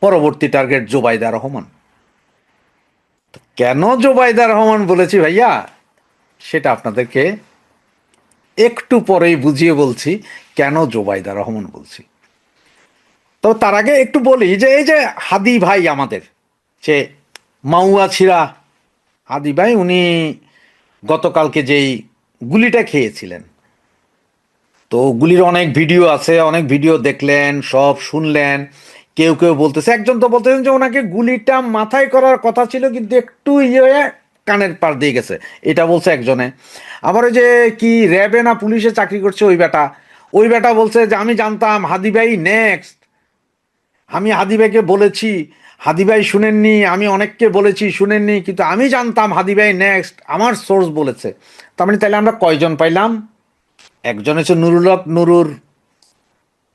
পরবর্তী টার্গেট জোবাইদা রহমান। কেন জোবাইদা রহমান বলেছি ভাইয়া, সেটা আপনাদেরকে একটু পরেই বুঝিয়ে বলছি কেন জোবাইদা রহমান বলছি। তো তার আগে একটু বলি যে এই যে হাদি ভাই আমাদের, সে মাউয়া ছিড়া হাদি ভাই, উনি গতকালকে যেই গুলিটা খেয়েছিলেন, তো গুলির অনেক ভিডিও আছে, অনেক ভিডিও দেখলেন, সব শুনলেন। কেউ কেউ বলতেছে, একজন তো বলতেছেন যে ওনাকে গুলিটা মাথায় করার কথা ছিল কিন্তু একটু ইয়ে হয়ে কানের পার দিয়ে গেছে, এটা বলছে একজনে। আবার ওই যে কি র্যাবে না পুলিশে চাকরি করছে ওই বেটা বলছে যে আমি জানতাম হাদি ভাই নেক্সট, আমি হাদি ভাইকে বলেছি, হাদি ভাই শুনেননি, আমি অনেককে বলেছি শুনেননি, কিন্তু আমি জানতাম হাদি ভাই নেক্সট, আমার সোর্স বলেছে। তার মানে তাহলে আমরা কয়জন পাইলাম? একজন হচ্ছে নুরুল হক নুরুর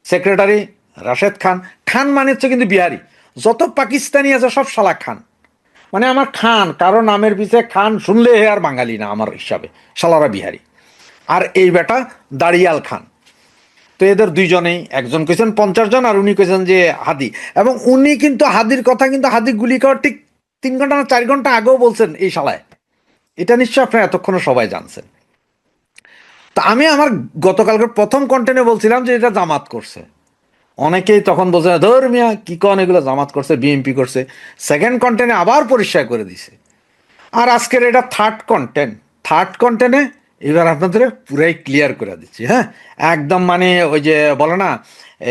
সেক্রেটারি রাশেদ খান। খান মানে হচ্ছে কিন্তু বিহারি, যত পাকিস্তানি আছে সব শালা খান। মানে আমার খান, কারো নামের পিছে খান শুনলে হে আর বাঙালি না আমার হিসাবে, শালারা বিহারি। আর এই বেটা দাড়িয়াল খান। তো এদের দুইজনেই, একজন কইছেন 50 জন আর উনি কইছেন যে হাদি। এবং উনি কিন্তু হাদির কথা কিন্তু হাদি গুলি খাওয়ার ঠিক 3 ঘন্টা না 4 ঘন্টা আগেও বলছেন এই শালায়। এটা নিশ্চয় আপনারা এতক্ষণে সবাই জানছেন। তা আমি আমার গতকালকের প্রথম কন্টেন্টে বলছিলাম যে এটা জামাত করছে। অনেকেই তখন বলছে ধর মিয়া কি কন, এগুলো জামাত করছে, বিএনপি করছে। সেকেন্ড কন্টেন্টে আবার পরিষ্কার করে দিছে। আর আজকের এটা থার্ড কন্টেন্টে এবার আপনাদের পুরাই ক্লিয়ার করে দিচ্ছি। হ্যাঁ, একদম মানে ওই যে বলে না,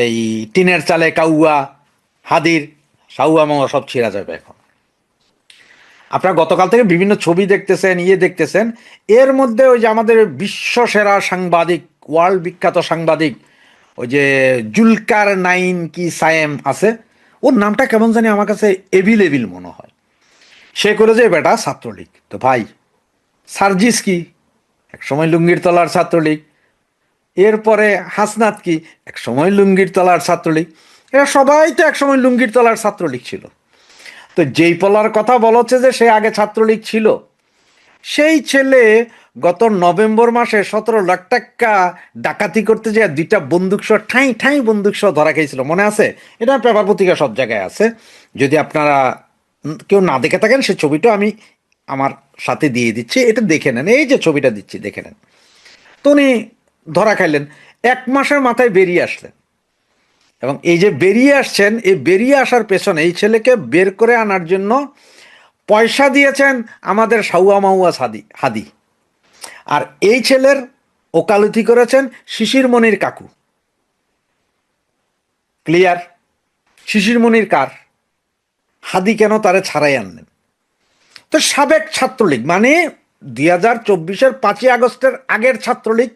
এই টিনের চালে কাউয়া, হাদির সাউয়া মাওয়া সব ছিঁড়া যাবে এখন। আপনারা গতকাল থেকে বিভিন্ন ছবি দেখতেছেন, দেখতেছেন। এর মধ্যে ওই যে আমাদের বিশ্ব সেরা সাংবাদিক, ওয়ার্ল্ড বিখ্যাত সাংবাদিক, ওই যে জুলকার নাইন কি সায়েম আছে, ওর নামটা কেমন জানি আমার কাছে এভিলেবিল মনে হয়। সে করে যে বেটা ছাত্রলীগ। তো ভাই সার্জিস কি একসময় লুঙ্গির তলার ছাত্রলীগ, এরপরে হাসনাত কি একসময় লুঙ্গির তলার ছাত্রলীগ, এরা সবাই তো একসময় লুঙ্গির তলার ছাত্রলীগ ছিল। তো যেই পলার কথা বলা হচ্ছে যে সে আগে ছাত্রলীগ ছিল, সেই ছেলে গত নভেম্বর মাসে 17 লাখ টাকা ডাকাতি করতে যেয়ে 2টা বন্দুক সহ ঠাঁই ঠাঁই বন্দুক সহ ধরা খেয়েছিল, মনে আছে? এটা পেপার পত্রিকা সব জায়গায় আছে। যদি আপনারা কেউ না দেখে থাকেন, সে ছবিটা আমি আমার সাথে দিয়ে দিচ্ছি, এটা দেখে নেন। এই যে ছবিটা দিচ্ছি দেখে নেন। তো উনি ধরা খাইলেন, 1 মাসের মাথায় বেরিয়ে আসলেন। এবং এই যে বেরিয়ে আসছেন, এই বেরিয়ে আসার পেছনে এই ছেলেকে বের করে আনার জন্য পয়সা দিয়েছেন আমাদের সাউয়া মাউয়া হাদি। আর এই ছেলের ওকালতি করেছেন শিশির মনির কাকু। ক্লিয়ার? শিশির মনির কার? হাদি কেন তারে ছাড়াই আনলেন? তো সাবেক ছাত্রলীগ, মানে 2024-এর 5ই আগস্টের আগের ছাত্রলীগ,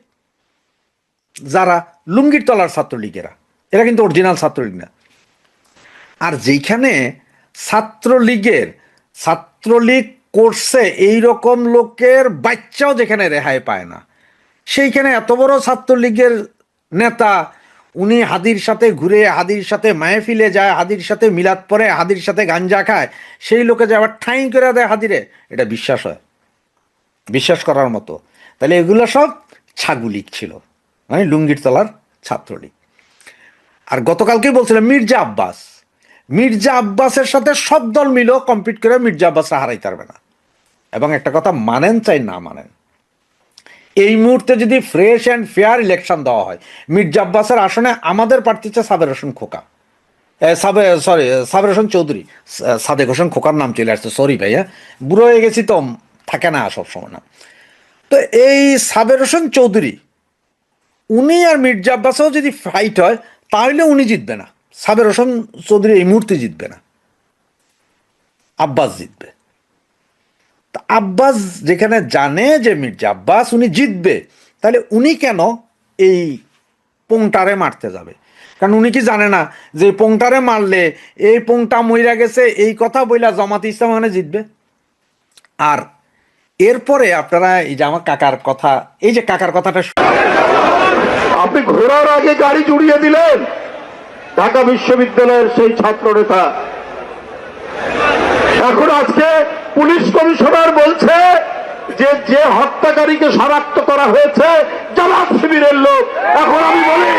যারা লুঙ্গির তলার ছাত্রলীগেরা, এরা কিন্তু অরিজিনাল ছাত্রলীগ না। আর যেখানে ছাত্রলীগ করছে এই রকম লোকের বাচ্চাও যেখানে রেহাই পায় না, সেইখানে এত বড় ছাত্রলীগের নেতা, উনি হাদির সাথে ঘুরে, হাদির সাথে মাহফিলে যায়, হাদির সাথে মিলাদ পড়ে, হাদির সাথে গাঞ্জা খায়, সেই লোকে যে আবার ঠাঁই করে দেয় হাদিরে, এটা বিশ্বাস হয়? বিশ্বাস করার মতো? তাহলে এগুলো সব ছাগুলিক ছিল, মানে লুঙ্গির তলার ছাত্রলীগ। আর গতকালকে বলছিলাম মির্জা আব্বাসের সাথে সব দল মিলেও কম্পিট করে মির্জা আব্বাসরা হারাইতে পারবে না। এবং একটা কথা মানেন চাই না মানেন, এই মুহূর্তে যদি ফ্রেশ অ্যান্ড ফেয়ার ইলেকশন দেওয়া হয়, মির্জা আব্বাসের আসনে আমাদের প্রার্থী হচ্ছে সাবের হোসেন খোকা, সাবের হোসেন চৌধুরী। সাদেক হোসেন খোকার নাম চলে আসছে, সরি ভাইয়া, বুড়ো হয়ে গেছি তো, থাকে না সব সময় না। তো এই সাবের হোসেন চৌধুরী, উনি আর মির্জা আব্বাসও যদি ফাইট হয়, তাহলে উনি জিতবে না, সাবের হোসেন চৌধুরী এই মুহূর্তে জিতবে না, আব্বাস জিতবে। তা আব্বাস যেখানে জানে যে মির্জা আব্বাস উনি জিতবে, তাহলে উনি কেন এই পোংটারে মারতে যাবে? কারণ উনি কি জানে না যে পোংটারে মারলে এই পোংটা মইরা গেছে এই কথা বইলা জামাত ইসলাম মানে জিতবে? আর এরপরে আপনারা এই যে আমার কাকার কথা, এই যে কাকার কথাটা, আপনি ঘোরার আগে গাড়ি জুড়িয়ে দিলেন ঢাকা বিশ্ববিদ্যালয়ের সেই ছাত্র নেতা। এখন আজকে পুলিশ কমিশনার বলছে যে হত্যাকারীকে শনাক্ত করা হয়েছে জামাত শিবিরের লোক। এখন আমি বলি,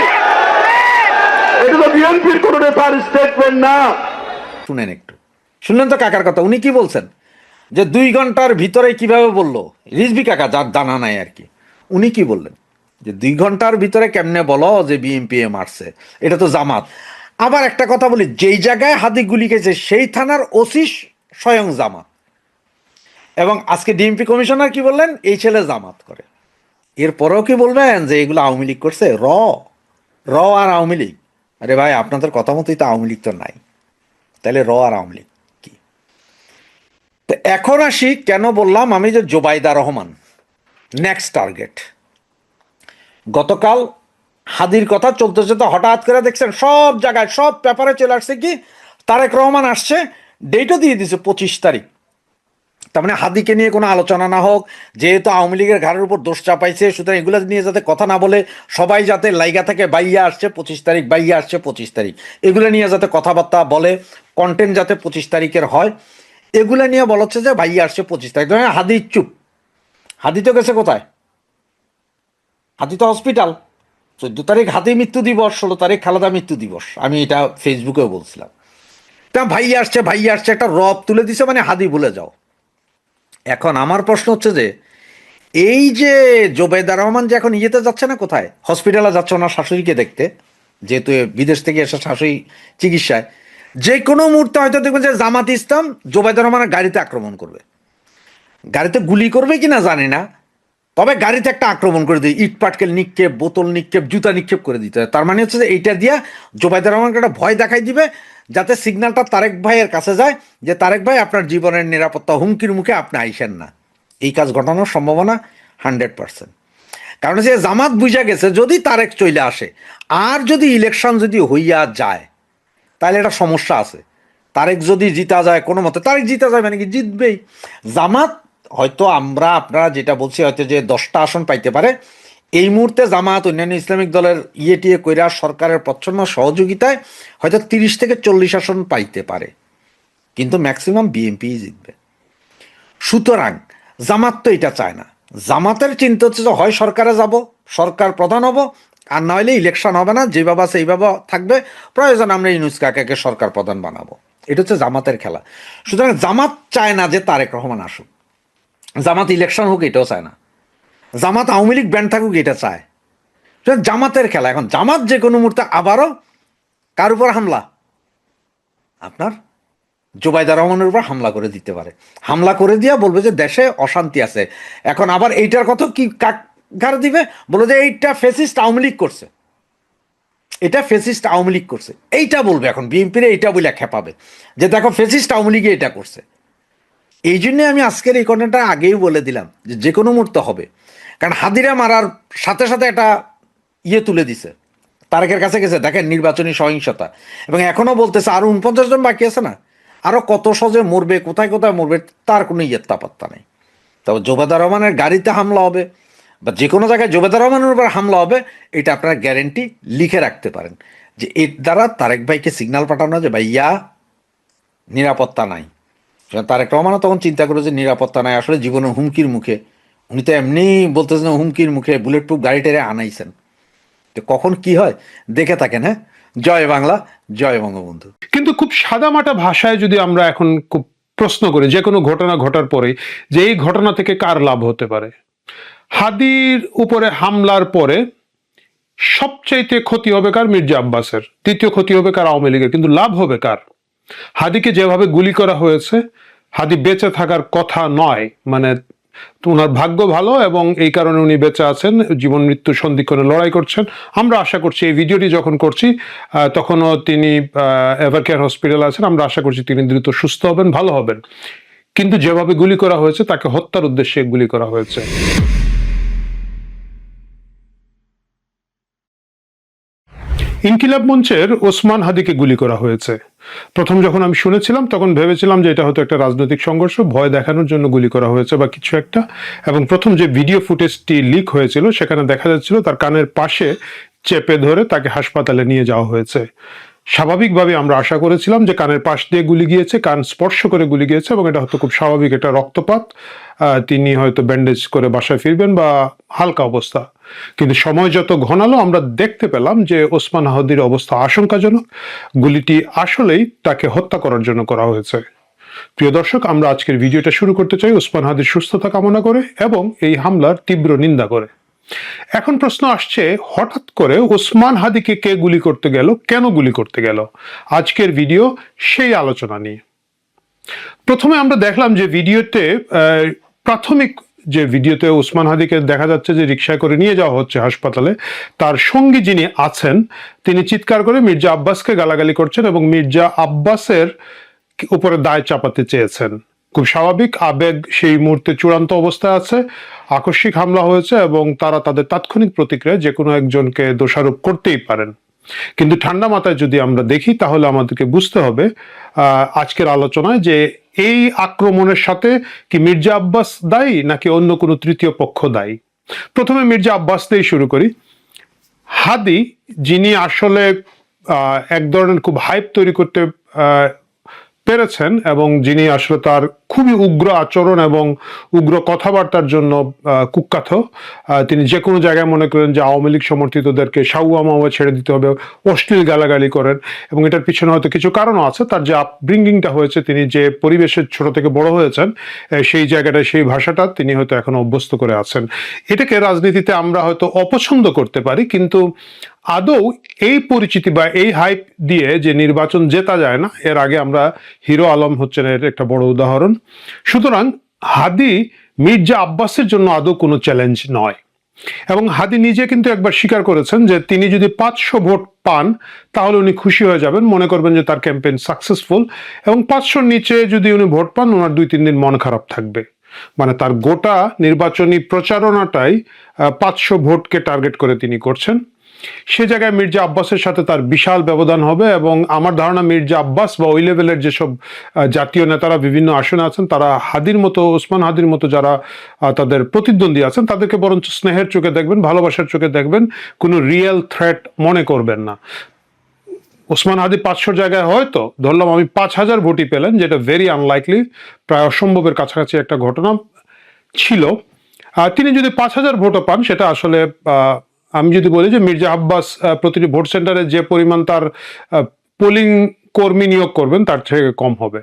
এটা তো বিএনপির কোন নেতার স্টেটমেন্ট না, শুনেন একটু, শুনলেন তো কাকার কথা? উনি কি বলছেন যে 2 ঘন্টার ভিতরে কিভাবে বললো, রিজভী কাকা যার জানা নাই আর কি, উনি কি বললেন যে 2 ঘন্টার ভিতরে কেমনে বলো যে বিএনপি মারছে, এটা তো জামাত। আবার একটা কথা বলি, যেই জায়গায় হাদি গুলি খেয়েছে সেই থানার ওসি স্বয়ং জামাত, এবং আজকে ডিএমপি কমিশনার কি বললেন, এই ছেলে জামাত করে। এরপরেও কি বলবেন যে এগুলো আওয়ামী লীগ করছে? র আর আওয়ামী লীগ, আরে ভাই আপনাদের কথা মতোই তো আওয়ামী লীগ তো নাই, তাহলে র আর আওয়ামী লীগ কি? তো এখন আসি, কেন বললাম আমি যে জোবাইদা রহমান নেক্সট টার্গেট। গতকাল হাদির কথা চলতে চলতে হঠাৎ করে দেখছেন সব জায়গায় সব পেপারে চলে আসছে কি তারেক রহমান আসছে, ডেটও দিয়ে দিছে 25 তারিখ। তার মানে হাদিকে নিয়ে কোনো আলোচনা না হোক, যেহেতু আওয়ামী লীগের ঘাড়ের উপর দোষ চাপাইছে, সুতরাং এগুলো নিয়ে যাতে কথা না বলে, সবাই যাতে লাইগা থেকে বাইয়া আসছে 25 তারিখ, বাইয়া আসছে 25 তারিখ, এগুলো নিয়ে যাতে কথাবার্তা বলে, কন্টেন্ট যাতে 25 তারিখের হয়, এগুলো নিয়ে বলা হচ্ছে যে বাইয়া আসছে 25 তারিখ। হাদি চুপ, হাদি তো গেছে কোথায়? হাদি তো হসপিটাল। 14 তারিখ হাদি মৃত্যু দিবস, 16 তারিখ খালেদা মৃত্যু দিবস, আমি এটা ফেসবুকেও বলছিলাম। তা ভাইয়া আসছে একটা রব তুলে দিছে, মানে হাদি ভুলে যাও। এখন আমার প্রশ্ন হচ্ছে যে এই যে জোবেদা রহমান যে এখন ইয়েতে যাচ্ছে না, কোথায় হসপিটালে যাচ্ছে ওনার শাশুড়িকে দেখতে, যেহেতু বিদেশ থেকে এসে শাশুড়ি চিকিৎসায়, যে কোনো মুহূর্তে হয়তো দেখবেন যে জামাত ইসলাম জোবেদা রহমানের গাড়িতে আক্রমণ করবে, গাড়িতে গুলি করবে কিনা জানি না, তবে গাড়িতে একটা আক্রমণ করে দিই, ইট পাটকেল নিক্ষেপ, বোতল নিক্ষেপ, জুতা নিক্ষেপ করে দিতে হয়। তার মানে হচ্ছে যে এইটা দিয়া জোবাইদা রহমানকে একটা ভয় দেখাই দিবে, যাতে সিগন্যালটা তারেক ভাইয়ের কাছে যায় যে তারেক ভাই আপনার জীবনের নিরাপত্তা হুমকির মুখে আপনি আইসেন না। এই কাজ ঘটানোর সম্ভাবনা 100%। কারণ যে জামাত বুঝা গেছে যদি তারেক চলে আসে আর যদি ইলেকশন যদি হইয়া যায় তাহলে একটা সমস্যা আছে। তারেক যদি জিতা যায় কোনো মতে, তারেক জিতা যায় মানে কি জিতবেই, জামাত হয়তো আমরা আপনারা যেটা বলছি হয়তো যে 10টা আসন পাইতে পারে। এই মুহূর্তে জামাত অন্যান্য ইসলামিক দলের টিয়ে কইরা সরকারের প্রচ্ছন্ন সহযোগিতায় হয়তো 30 থেকে 40 আসন পাইতে পারে, কিন্তু ম্যাক্সিমাম বিএনপি জিতবে। সুতরাং জামাত তো এটা চায় না। জামাতের চিন্তা হচ্ছে যে হয় সরকারে যাব, সরকার প্রধান হব, আর না হলে ইলেকশন হবে না, যেভাবে আছে এইভাবে থাকবে, প্রয়োজন আমরা ইউনূস কাকাকে সরকার প্রধান বানাবো। এটা হচ্ছে জামাতের খেলা। সুতরাং জামাত চায় না যে তারেক রহমান আসুক, জামাত ইলেকশন হোক এটাও চায় না, জামাত আওয়ামী লীগ ব্যান্ড থাকুক এটা চায়। জামাতের খেলা। এখন জামাত যে কোনো মুহূর্তে আবারও কার উপর হামলা, আপনার জোবাইদা রহমানের উপর হামলা করে দিতে পারে, হামলা করে দিয়া বলবে যে দেশে অশান্তি আছে। এখন আবার এইটার কথা কি কার দিবে, বলে যে এইটা ফেসিস্ট আওয়ামী লীগ করছে, এটা ফেসিস্ট আওয়ামী লীগ করছে, এইটা বলবে। এখন বিএনপির এইটা বলে খেপাবে যে দেখো ফেসিস্ট আওয়ামী লীগে এটা করছে। এই জন্য আমি আজকের এই কন্টেন্টটা আগেই বলে দিলাম যে যে কোনো মুহূর্তে হবে, কারণ হাদিরা মারার সাথে সাথে একটা তুলে দিছে, তারেকের কাছে গেছে দেখেন নির্বাচনী সহিংসতা, এবং এখনো বলতেছে আরো 49 জন বাকি আছে না, আরো কত সহজে মরবে, কোথায় কোথায় মরবে তার কোনো পাত্তা নেই। তবে জোবেদা রহমানের গাড়িতে হামলা হবে বা যে কোনো জায়গায় জোবেদা রহমানের উপর হামলা হবে, এটা আপনারা গ্যারেন্টি লিখে রাখতে পারেন যে এর দ্বারা তারেক ভাইকে সিগন্যাল পাঠানো যে ভাইয়া নিরাপত্তা নাই। তারেক রহমানও তখন চিন্তা করে যে নিরাপত্তা নাই, আসলে জীবনের হুমকির মুখে, উনি তো এমনি বলতেছেন হুমকির মুখে বুলেট প্রুফ গাড়ি টেরে আনাইছেন। তো কখন কি হয় দেখে থাকেন। হ্যাঁ, জয় বাংলা, জয় বঙ্গবন্ধু। কিন্তু খুব সাদামাটা ভাষায় যদি আমরা এখন খুব প্রশ্ন করি যে কোনো ঘটনা ঘটার পরে যে এই ঘটনা থেকে কার লাভ হতে পারে, হাদির উপরে হামলার পরে সবচাইতে ক্ষতি হবে কার? মির্জা আব্বাসের। দ্বিতীয় ক্ষতি হবে কার? আওয়ামী লীগের। কিন্তু লাভ হবে কার? হাদিকে যেভাবে গুলি করা হয়েছে, হাদি বেঁচে থাকার কথা নয়, মানে ওনার ভাগ্য ভালো এবং এই কারণে উনি বেঁচে আছেন, জীবন মৃত্যু সন্ধিক্ষণে লড়াই করছেন। আমরা আশা করছি এই ভিডিওটি যখন করছি তখনও তিনি এভারকেয়ার হসপিটালে আছেন, আমরা আশা করছি তিনি দ্রুত সুস্থ হবেন, ভালো হবেন। কিন্তু যেভাবে গুলি করা হয়েছে তাকে হত্যার উদ্দেশ্যে গুলি করা হয়েছে। ইনকিলাব মঞ্চের ওসমান হাদিকে গুলি করা হয়েছে। প্রথম যখন আমি শুনেছিলাম তখন ভেবেছিলাম যে এটা হয়তো একটা রাজনৈতিক সংঘর্ষ, ভয় দেখানোর জন্য গুলি করা হয়েছে বা কিছু একটা। এবং প্রথম যে ভিডিও ফুটেজটি লিক হয়েছিল সেখানে দেখা যাচ্ছিল তার কানের পাশে চেপে ধরে তাকে হাসপাতালে নিয়ে যাওয়া হয়েছে। স্বাভাবিকভাবে আমরা আশা করেছিলাম যে কানের পাশ দিয়ে গুলি গিয়েছে, কান স্পর্শ করে গুলি গিয়েছে এবং এটা হয়তো খুব স্বাভাবিক একটা রক্তপাত, তিনি হয়তো ব্যান্ডেজ করে বাসায় ফিরবেন বা হালকা অবস্থা। কিন্তু সময় যত ঘনালো আমরা দেখতে পেলাম যে ওসমান হাদির অবস্থা আশঙ্কাজনক, গুলিটি আসলেই তাকে হত্যা করার জন্য করা হয়েছে। প্রিয় দর্শক, আমরা আজকের ভিডিওটা শুরু করতে চাই ওসমান হাদির সুস্থতা কামনা করে এবং এই হামলার তীব্র নিন্দা করে। এখন প্রশ্ন আসছে, হঠাৎ করে ওসমান হাদিকে কে গুলি করতে গেল, কেন গুলি করতে গেল? আজকের ভিডিও সেই আলোচনা নিয়ে। প্রথমে আমরা দেখলাম যে ভিডিওতে প্রাথমিক যে ভিডিওতে ওসমান হাদিকে দেখা যাচ্ছে যে রিকশায় করে নিয়ে যাওয়া হচ্ছে হাসপাতালে, তার সঙ্গী যিনি আছেন তিনি চিৎকার করে মির্জা আব্বাসকে গালাগালি করছেন এবং মির্জা আব্বাসের উপরে দায় চাপাতে চেয়েছেন। খুব স্বাভাবিক, আবেগ সেই মুহূর্তে চূড়ান্ত অবস্থায় আছে, আকস্মিক হামলা হয়েছে এবং তারা তাদের তাৎক্ষণিক প্রতিক্রিয়া যে কোনো একজনকে দোষারোপ করতেই পারেন। কিন্তু ঠান্ডা মাথায় যদি আমরা দেখি তাহলে আমাদেরকে বুঝতে হবে আজকের আলোচনায় যে এই আক্রমণের সাথে কি মির্জা আব্বাস দায়ী নাকি অন্য কোনো তৃতীয় পক্ষ দায়ী। প্রথমে মির্জা আব্বাস দিয়েই শুরু করি। হাদি, যিনি আসলে এক ধরনের খুব হাইপ তৈরি করতে পেরেছেন এবং যিনি আসলে তার খুবই উগ্র আচরণ এবং উগ্র কথাবার্তার জন্য কুখ্যাত, তিনি যে কোনো জায়গায় মনে করেন যে আওয়ামী লীগ সমর্থিতদেরকে সাউয়া মাওয়া ছেড়ে দিতে হবে, অশ্লীল গালাগালি করেন এবং এটার পিছনে হয়তো কিছু কারণও আছে। তার যে আপব্রিঙ্গিংটা হয়েছে, তিনি যে পরিবেশের ছোট থেকে বড় হয়েছেন, সেই জায়গাটায় সেই ভাষাটা তিনি হয়তো এখনো অভ্যস্ত করে আছেন। এটাকে রাজনীতিতে আমরা হয়তো অপছন্দ করতে পারি, কিন্তু আদৌ এই পরিচিতি বা এই হাইপ দিয়ে যে নির্বাচন জেতা যায় না, এর আগে আমরা হিরো আলম হচ্ছেন এর একটা বড় উদাহরণ। সুতরাং হাদি মির্জা আব্বাসের জন্য আদৌ কোনো চ্যালেঞ্জ নয় এবং হাদি নিজে কিন্তু একবার স্বীকার করেছেন যে তিনি যদি 500 ভোট পান তাহলে উনি খুশি হয়ে যাবেন, মনে করবেন যে তার ক্যাম্পেইন সাকসেসফুল, এবং 500-র নিচে যদি উনি ভোট পান ওনার 2-3 দিন মন খারাপ থাকবে। মানে তার গোটা নির্বাচনী প্রচারণাটাই 500 ভোটকে টার্গেট করে তিনি করছেন। সে জায়গায় মির্জা আব্বাসের সাথে তার বিশাল ব্যবধান হবে এবং আমার ধারণা মির্জা আব্বাস বা ওই লেভেলের যেসব জাতীয় নেতারা বিভিন্ন আসনে আছেন তারা হাদির মতো, ওসমান হাদির মতো যারা তাদের প্রতিদ্বন্দ্বী আছেন তাদেরকে বরঞ্চ স্নেহের চোখে দেখবেন, ভালোবাসার চোখে দেখবেন, কোনো রিয়েল থ্রেট মনে করবেন না। ওসমান হাদি 500 জায়গায় হয়তো ধরলাম আমি 5000 ভোটই পেলেন, যেটা ভেরি আনলাইকলি, প্রায় অসম্ভবের কাছাকাছি একটা ঘটনা ছিল। তিনি যদি 5000 ভোটও পান সেটা আসলে আমি যদি বলি যে মির্জা আব্বাস প্রতিটি ভোট সেন্টারে যে পরিমাণ তার পোলিং কর্মী নিয়োগ করবেন তার থেকে কম হবে।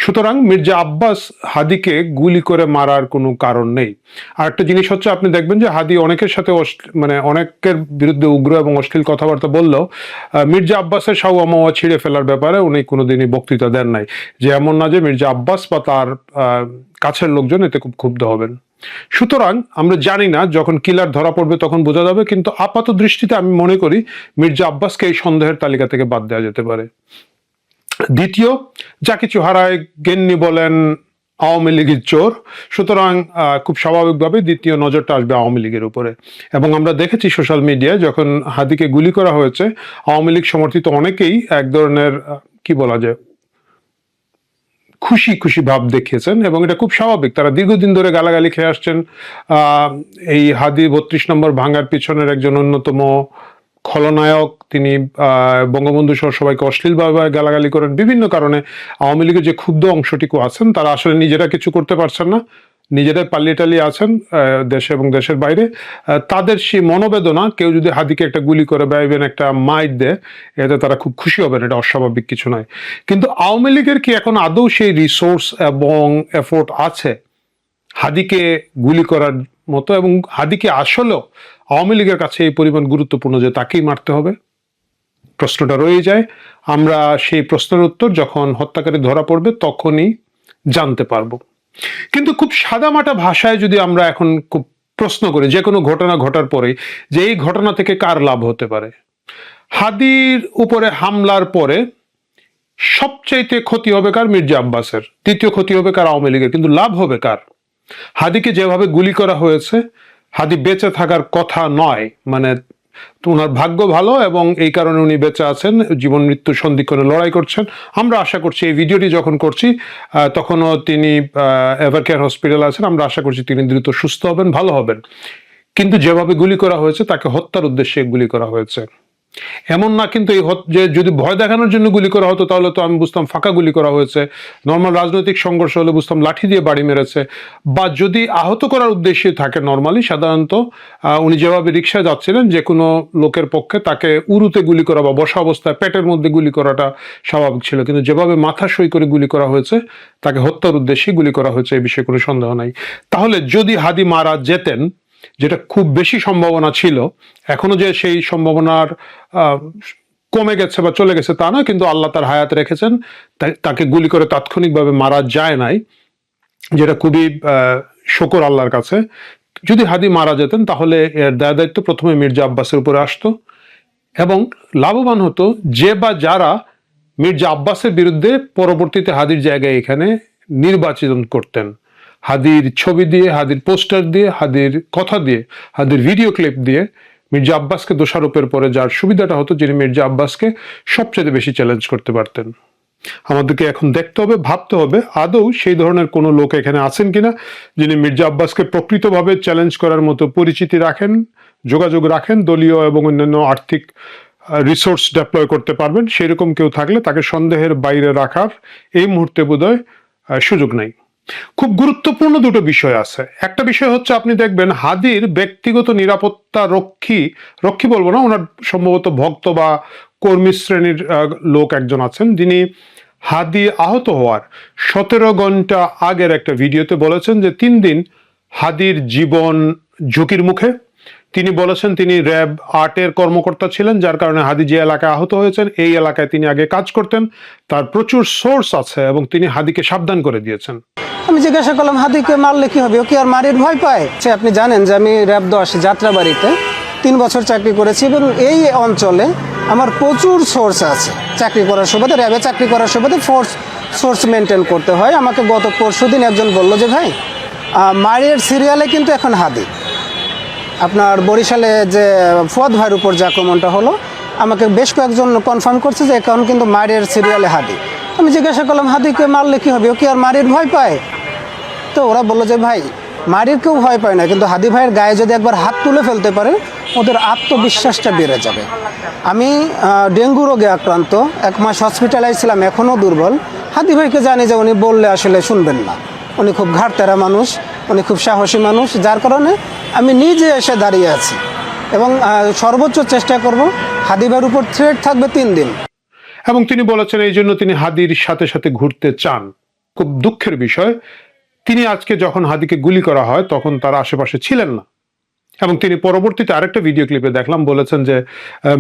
সুতরাং মির্জা আব্বাস হাদিকে গুলি করে মারার কোনো কারণ নেই। আর একটা জিনিস হচ্ছে, আপনি দেখবেন যে হাদি অনেকের সাথে মানে অনেকের বিরুদ্ধে উগ্র এবং অশ্লীল কথাবার্তা বললেও মির্জা আব্বাসের সাউয়া মাওয়া ছিঁড়ে ফেলার ব্যাপারে উনি কোনোদিনই বক্তৃতা দেন নাই, যে এমন না যে মির্জা আব্বাস বা তার কাছের লোকজন এতে খুব ক্ষুব্ধ হবেন। সুতরাং আমরা জানি না, যখন কিলার ধরা পড়বে তখন বোঝা যাবে, কিন্তু আপাত দৃষ্টিতে আমি মনে করি মির্জা আব্বাসকে এই সন্দেহের তালিকা থেকে বাদ দেওয়া যেতে পারে। দ্বিতীয়, যা কিছু হারায় গেন্নি বলেন আওয়ামী লীগের চোর, সুতরাং খুব স্বাভাবিকভাবে দ্বিতীয় নজরটা আসবে আওয়ামী লীগের উপরে। এবং আমরা দেখেছি সোশ্যাল মিডিয়ায় যখন হাদিকে গুলি করা হয়েছে, আওয়ামী লীগ সমর্থিত অনেকেই এক ধরনের কি বলা যায় খুশি খুশি ভাব দেখিয়েছেন এবং এটা খুব স্বাভাবিক। তারা দীর্ঘদিন ধরে গালাগালি খেয়ে আসছেন। এই হাদি 32 নম্বর ভাঙার পিছনের একজন অন্যতম খলনায়ক, তিনি বঙ্গবন্ধু সহ সবাইকে অশ্লীলভাবে গালাগালি করেন। বিভিন্ন কারণে আওয়ামী লীগের যে ক্ষুব্ধ অংশটুকু আছেন তারা আসলে নিজেরা কিছু করতে পারছেন না, নিজেরাই পালিয়ে টালিয়ে আছেন দেশে এবং দেশের বাইরে। তাদের সেই মনোবেদনা, কেউ যদি হাদিকে একটা গুলি করে বা ইভেন একটা মাইট দেয়, এতে তারা খুব খুশি হবেন, এটা অস্বাভাবিক কিছু নয়। কিন্তু আওয়ামী লীগের কি এখন আদৌ সেই রিসোর্স এবং এফোর্ট আছে হাদিকে গুলি করার মতো? এবং হাদিকে আসলেও আওয়ামী লীগের কাছে এই পরিমাণ গুরুত্বপূর্ণ যে তাকেই মারতে হবে? প্রশ্নটা রয়ে যায়। আমরা সেই প্রশ্নের উত্তর যখন হত্যাকারী ধরা পড়বে তখনই জানতে পারবো। কিন্তু খুব সাদামাটা ভাষায় যদি আমরা এখন খুব প্রশ্ন করি যে কোনো ঘটনা ঘটার পরে যে এই ঘটনা থেকে কার লাভ হতে পারে, হাদির উপরে হামলার পরে সবচাইতে ক্ষতি হবে কার? মির্জা আব্বাসের। দ্বিতীয় ক্ষতি হবে কার? আওয়ামী লীগের। কিন্তু লাভ হবে কার? হাদিকে যেভাবে গুলি করা হয়েছে, হাদি বেঁচে থাকার কথা নয়, মানে ওনার ভাগ্য ভালো এবং এই কারণে উনি বেঁচে আছেন, জীবন মৃত্যু সন্ধিক্ষণে লড়াই করছেন। আমরা আশা করছি এই ভিডিওটি যখন করছি তখনও তিনি এভারকেয়ার হসপিটাল আছেন, আমরা আশা করছি তিনি দ্রুত সুস্থ হবেন, ভালো হবেন। কিন্তু যেভাবে গুলি করা হয়েছে তাকে হত্যার উদ্দেশ্যে গুলি করা হয়েছে। এমন না কিন্তু যে যদি ভয় দেখানোর জন্য গুলি করা হতো তাহলে তো আমি বুঝতাম ফাঁকা গুলি করা হয়েছে, নর্মাল রাজনৈতিক সংঘর্ষ হলে বুঝতাম লাঠি দিয়ে বাড়ি মেরেছে, বা যদি আহত করার উদ্দেশ্যে থাকে নর্মালি সাধারণত উনি যেভাবে রিক্সায় যাচ্ছিলেন যে কোনো লোকের পক্ষে তাকে উরুতে গুলি করা বা বসা অবস্থায় পেটের মধ্যে গুলি করাটা স্বাভাবিক ছিল, কিন্তু যেভাবে মাথা সই করে গুলি করা হয়েছে তাকে হত্যার উদ্দেশ্যে গুলি করা হয়েছে, এই বিষয়ে কোনো সন্দেহ নাই। তাহলে যদি হাদি মারা যেতেন, যেটা খুব বেশি সম্ভাবনা ছিল, এখনো যে সেই সম্ভাবনার কমে গেছে বা চলে গেছে তা না, কিন্তু আল্লাহ তার হায়াত রেখেছেন, তাকে গুলি করে তাৎক্ষণিকভাবে মারা যায় নাই, যেটা খুবই শকর আল্লাহর কাছে। যদি হাদি মারা যেতেন তাহলে এর দায় দায়িত্ব প্রথমে মির্জা আব্বাসের উপরে আসতো, এবং লাভবান হতো যে বা যারা মির্জা আব্বাসের বিরুদ্ধে পরবর্তীতে হাদির জায়গায় এখানে নির্বাচন করতেন, হাদির ছবি দিয়ে, হাদির পোস্টার দিয়ে, হাদির কথা দিয়ে, হাদির ভিডিও ক্লিপ দিয়ে মির্জা আব্বাসকে দোষারোপের পরে যার সুবিধাটা হতো, যিনি মির্জা আব্বাসকে সবচেয়ে বেশি চ্যালেঞ্জ করতে পারতেন। আমাদেরকে এখন দেখতে হবে, ভাবতে হবে আদৌ সেই ধরনের কোনো লোক এখানে আছেন কিনা যিনি মির্জা আব্বাসকে প্রকৃতভাবে চ্যালেঞ্জ করার মতো পরিচিতি রাখেন, যোগাযোগ রাখেন, দলীয় এবং অন্যান্য আর্থিক রিসোর্স ডেপ্লয় করতে পারবেন। সেরকম কেউ থাকলে তাকে সন্দেহের বাইরে রাখার এই মুহূর্তে বোধহয় সুযোগ নাই। খুব গুরুত্বপূর্ণ দুটো বিষয় আছে। একটা বিষয় হচ্ছে, আপনি দেখবেন হাদির ব্যক্তিগত নিরাপত্তা রক্ষী বলবো না, ওনার সম্ভবত ভক্ত বা কর্মী শ্রেণীর লোক একজন আছেন, যিনি হাদি আহত হওয়ার 17 ঘন্টা আগের একটা ভিডিওতে বলেছেন যে 3 দিন হাদির জীবন ঝুঁকির মুখে। তিনি বলেছেন তিনি র্যাব 8-এর কর্মকর্তা ছিলেন, যার কারণে হাদি যে এলাকায় আহত হয়েছেন এই এলাকায় তিনি আগে কাজ করতেন, তার প্রচুর সোর্স আছে এবং তিনি হাদিকে সাবধান করে দিয়েছেন। আমি জিজ্ঞাসা করলাম, হাদিকে মারলে কি হবে, ও কি আর মারির ভয় পায়? সে আপনি জানেন যে আমি র্যাব 10 যাত্রাবাড়িতে 3 বছর চাকরি করেছি, এবং এই অঞ্চলে আমার প্রচুর সোর্স আছে। চাকরি করার সুবাদে, র্যাবে চাকরি করার সুবাদে সোর্স মেনটেন করতে হয়। আমাকে গত পরশুদিন একজন বলল যে ভাই, মারির সিরিয়ালে কিন্তু এখন হাদি। আপনার বরিশালে যে ফুয়াদ ভাইয়ের উপর যে আক্রমণটা হলো, আমাকে বেশ কয়েকজন কনফার্ম করছে যে এখন কিন্তু মারির সিরিয়ালে হাদি। আমি জিজ্ঞাসা করলাম, হাদিকে মারলে কি হবে, ও কি আর মারির ভয় পায়? তো ওরা বললো যে ভাই, মারির কেউ ভয় পায় না, কিন্তু হাদি ভাইয়ের গায়ে যদি একবার হাত তুলে ফেলতে পারে ওদের আত্মবিশ্বাসটা বেড়ে যাবে। আমি ডেঙ্গু রোগে আক্রান্ত, 1 মাস হসপিটালাইজ ছিলাম, এখনও দুর্বল। হাদি ভাইকে জানি যে উনি বললে আসলে শুনবেন না, উনি খুব ঘাড়তেরা মানুষ, উনি খুব সাহসী মানুষ, যার কারণে আমি নিজে এসে দাঁড়িয়ে আছি এবং সর্বোচ্চ চেষ্টা করব। হাদি ভাইয়ের উপর থ্রেট থাকবে 3 দিন। এবং তিনি বলেছেন এই জন্য তিনি হাদির সাথে সাথে ঘুরতে চান। খুব দুঃখের বিষয়, তিনি আজকে যখন হাদিকে গুলি করা হয় তখন তার আশেপাশে ছিলেন না, এবং তিনি পরবর্তীতে আরেকটা ভিডিও ক্লিপে দেখলাম বলেছেন যে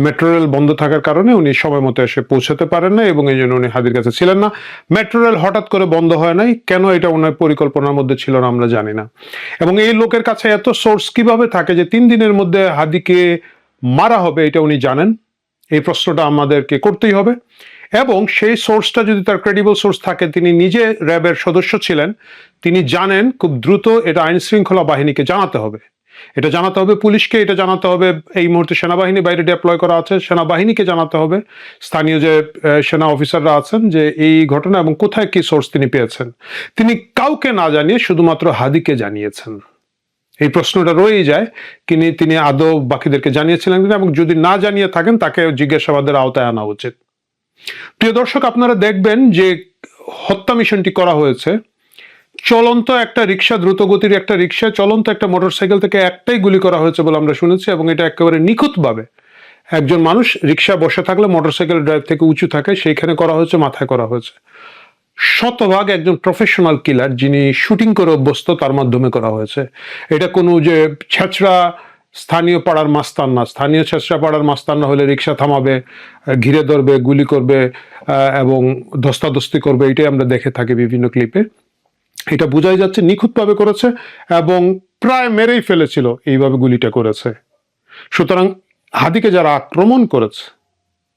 মেট্রো রেল বন্ধ থাকার কারণে উনি সময় মতো এসে পৌঁছাতে পারেন না এবং এই জন্য উনি হাদির কাছে ছিলেন না। মেট্রো রেল হঠাৎ করে বন্ধ হয় নাই, কেন এটা ওনার পরিকল্পনার মধ্যে ছিল না আমরা জানি না। এবং এই লোকের কাছে এত সোর্স কিভাবে থাকে যে 3 দিনের মধ্যে হাদিকে মারা হবে এটা উনি জানেন? এই প্রশ্নটা আমাদেরকে করতেই হবে। এবং সেই সোর্সটা যদি তার ক্রেডিবল সোর্স থাকে, তিনি নিজে র্যাবের সদস্য ছিলেন, তিনি জানেন খুব দ্রুত এটা আইন শৃঙ্খলা বাহিনীকে জানাতে হবে, এটা জানাতে হবে পুলিশকে, এটা জানাতে হবে এই মুহূর্তে সেনাবাহিনী বাইরে ডিপ্লয় করা আছে, সেনাবাহিনীকে জানাতে হবে, স্থানীয় যে সেনা অফিসাররা আছেন যে এই ঘটনা এবং কোথায় কি সোর্স তিনি পেয়েছেন। তিনি কাউকে না জানিয়ে শুধুমাত্র হাদিকে জানিয়েছেন। এই প্রশ্নটা রয়েই যায়, তিনি আদৌ বাকিদেরকে জানিয়েছিলেন কিনা, এবং যদি না জানিয়ে থাকেন তাকে জিজ্ঞাসাবাদের আওতায় আনা উচিত। প্রিয় দর্শক, আপনারা দেখবেন যে হত্যা মিশনটি করা হয়েছে চলন্ত একটা রিক্সা, দ্রুতগতির একটা রিক্সা, চলন্ত একটা মোটরসাইকেল থেকে একটাই গুলি করা হয়েছে বলে আমরা শুনেছি, এবং এটা একেবারে নিখুঁতভাবে একজন মানুষ রিক্সা বসে থাকলে মোটরসাইকেল ড্রাইভ থেকে উঁচু থাকে সেইখানে করা হয়েছে, মাথায় করা হয়েছে। শতভাগ একজন প্রফেশনাল কিলার যিনি শুটিং করে অভ্যস্ত, তার মাধ্যমে করা হয়েছে। এটা কোনো যে ছেঁচড়া স্থানীয় পাড়ার মাস্তান না। স্থানীয় ছেঁচড়া পাড়ার মাস্তান না হলে রিক্সা থামাবে, ঘিরে ধরবে, গুলি করবে এবং ধস্তাধস্তি করবে, এটাই আমরা দেখে থাকি বিভিন্ন ক্লিপে। এটা বোঝাই যাচ্ছে নিখুঁতভাবে করেছে এবং প্রায় মেরেই ফেলেছিল এইভাবে গুলিটা করেছে। সুতরাং হাদিকে যারা আক্রমণ করেছে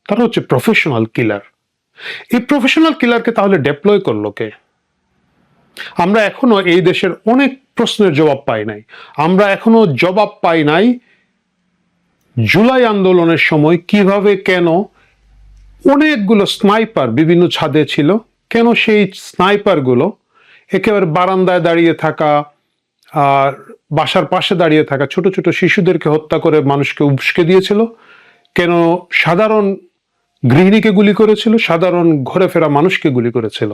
তারা হচ্ছে প্রফেশনাল কিলার। এই প্রফেশনাল কিলারকে তাহলে ডেপ্লয় করলো কে? আমরা এখনো এই দেশের অনেক প্রশ্নের জবাব পাই নাই। আমরা এখনো জবাব পাই নাই জুলাই আন্দোলনের সময় কিভাবে, কেন অনেকগুলো স্নাইপার বিভিন্ন ছাদে ছিল, কেন সেই স্নাইপারগুলো একেবারে বারান্দায় দাঁড়িয়ে থাকা আর বাসার পাশে দাঁড়িয়ে থাকা ছোট ছোট শিশুদেরকে হত্যা করে মানুষকে উস্কে দিয়েছিল, কেন সাধারণ গৃহিণীকে গুলি করেছিল, সাধারণ ঘরে ফেরা মানুষকে গুলি করেছিল?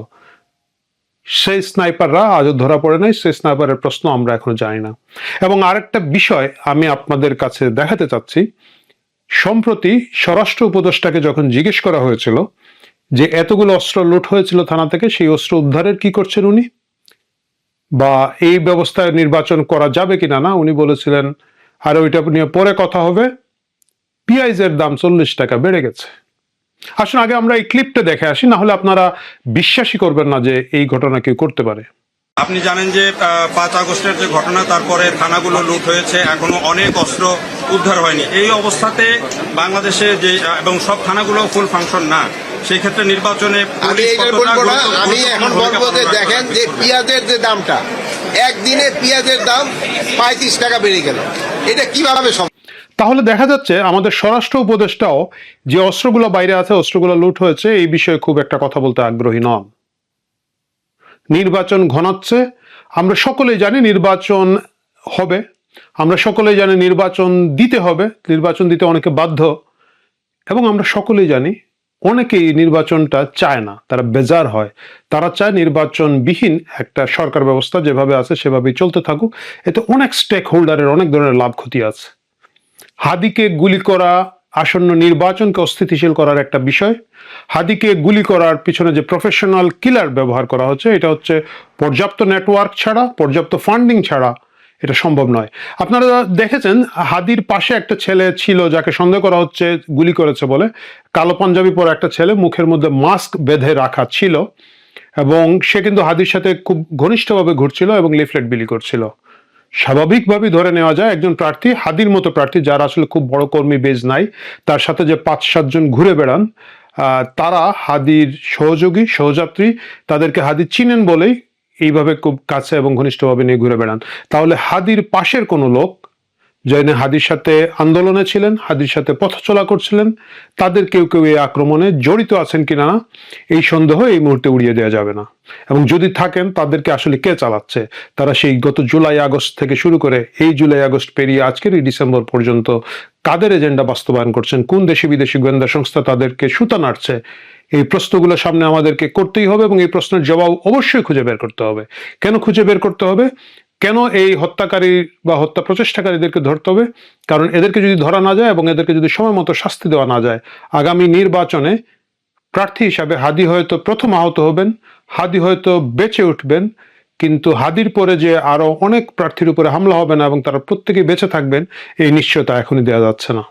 সেই স্নাইপাররা আজও ধরা পড়ে নাই, সেই স্নাইপারের প্রশ্ন আমরা এখনো জানি না। এবং আরেকটা বিষয় আমি আপনাদের কাছে দেখাতে চাচ্ছি, সম্প্রতি স্বরাষ্ট্র উপদেষ্টাকে যখন জিজ্ঞেস করা হয়েছিল যে এতগুলো অস্ত্র লুট হয়েছিল থানা থেকে, সেই অস্ত্র উদ্ধারের কি করছেন উনি, বা এই ব্যবস্থায় নির্বাচন করা যাবে কিনা, না উনি বলেছিলেন আর ওইটা নিয়ে পরে কথা হবে, পেঁয়াজের দাম 40 টাকা বেড়ে গেছে। আসুন আগে আমরা এই ক্লিপটা দেখে আসি, না হলে আপনারা বিশ্বাসই করবেন না যে এই ঘটনা কেউ করতে পারে। আপনি জানেন যে 5 আগস্টের যে ঘটনা, তারপরে থানাগুলো লুট হয়েছে, এখনো অনেক অস্ত্র উদ্ধার হয়নি। এই অবস্থাতে বাংলাদেশে যে এবং সব থানাগুলো ফুল ফাংশন না, সেই ক্ষেত্রে নির্বাচনে আমি এইটা বলবো না, আমি এখন বলবো যে দেখেন যে পেঁয়াজের যে দামটা, একদিনে পেঁয়াজের দাম 35 টাকা বেড়ে গেল, এটা কিভাবে সম্ভব? তাহলে দেখা যাচ্ছে আমাদের স্বরাষ্ট্র উপদেষ্টাও যে অস্ত্রগুলো বাইরে আছে, অস্ত্রগুলো লুট হয়েছে, এই বিষয়ে খুব একটা কথা বলতে আগ্রহী নন। নির্বাচন ঘনাচ্ছে, আমরা সকলেই জানি নির্বাচন হবে, আমরা সকলেই জানি নির্বাচন দিতে হবে, নির্বাচন দিতে অনেকে বাধ্য, এবং আমরা সকলেই জানি অনেকেই নির্বাচনটা চায় না, তারা বেজার হয়, তারা চায় নির্বাচনবিহীন একটা সরকার ব্যবস্থা যেভাবে আছে সেভাবেই চলতে থাকুক। এতে অনেক স্টেক হোল্ডারের অনেক ধরনের লাভ ক্ষতি আছে। হাদিকে গুলি করা আসন্ন নির্বাচনকে অস্থিতিশীল করার একটা বিষয়। হাদিকে গুলি করার পিছনে যে প্রফেশনাল কিলার ব্যবহার করা হচ্ছে, এটা হচ্ছে পর্যাপ্ত নেটওয়ার্ক ছাড়া, পর্যাপ্ত ফান্ডিং ছাড়া এটা সম্ভব নয়। আপনারা দেখেছেন হাদির পাশে একটা ছেলে ছিল যাকে সন্দেহ করা হচ্ছে গুলি করেছে বলে, কালো পাঞ্জাবি পরা একটা ছেলে, মুখের মধ্যে মাস্ক বেঁধে রাখা ছিল, এবং সে কিন্তু হাদির সাথে খুব ঘনিষ্ঠভাবে ঘুরছিল এবং লিফলেট বিলি করছিল। স্বাভাবিকভাবেই ধরে নেওয়া যায় একজন প্রার্থী, হাদির মতো প্রার্থী যার আসলে খুব বড় কর্মী বেজ নাই, তার সাথে যে 5-7 জন ঘুরে বেড়ান, তারা হাদির সহযোগী সহযাত্রী, তাদেরকে হাদি চিনেন বলেই এইভাবে খুব কাছে এবং ঘনিষ্ঠভাবে নিয়ে ঘুরে বেড়ান। তাহলে হাদির পাশের কোনো লোক যিনি হাদির সাথে আন্দোলনে ছিলেন, হাদির সাথে পথ চলা করছিলেন, তাদের কেউ কেউ এই আক্রমণে জড়িত আছেন কিনা না, এই সন্দেহ এই মুহূর্তে উড়িয়ে দেওয়া যাবে না। এবং যদি থাকেন তাদেরকে আসলে কে চালাচ্ছে, তারা সেই গত জুলাই আগস্ট থেকে শুরু করে এই জুলাই আগস্ট পেরিয়ে আজকের এই ডিসেম্বর পর্যন্ত কাদের এজেন্ডা বাস্তবায়ন করছেন, কোন দেশি বিদেশি গোয়েন্দা সংস্থা তাদেরকে সুতা নাড়ছে, এই প্রশ্নগুলো সামনে আমাদেরকে করতেই হবে, এবং এই প্রশ্নের জবাব অবশ্যই খুঁজে বের করতে হবে। কেন খুঁজে বের করতে হবে, কেন এই হত্যাকারী বা হত্যা প্রচেষ্টাকারীদেরকে ধরতে হবে? কারণ এদেরকে যদি ধরা না যায় এবং এদেরকে যদি সময় মতো শাস্তি দেওয়া না যায়, আগামী নির্বাচনে প্রার্থী হিসাবে হাদি হয়তো প্রথম আহত হবেন, হাদি হয়তো বেঁচে উঠবেন, কিন্তু হাদির পরে যে আরো অনেক প্রার্থীর উপরে হামলা হবে না এবং তারা প্রত্যেকেই বেঁচে থাকবেন, এই নিশ্চয়তা এখনই দেওয়া যাচ্ছে না।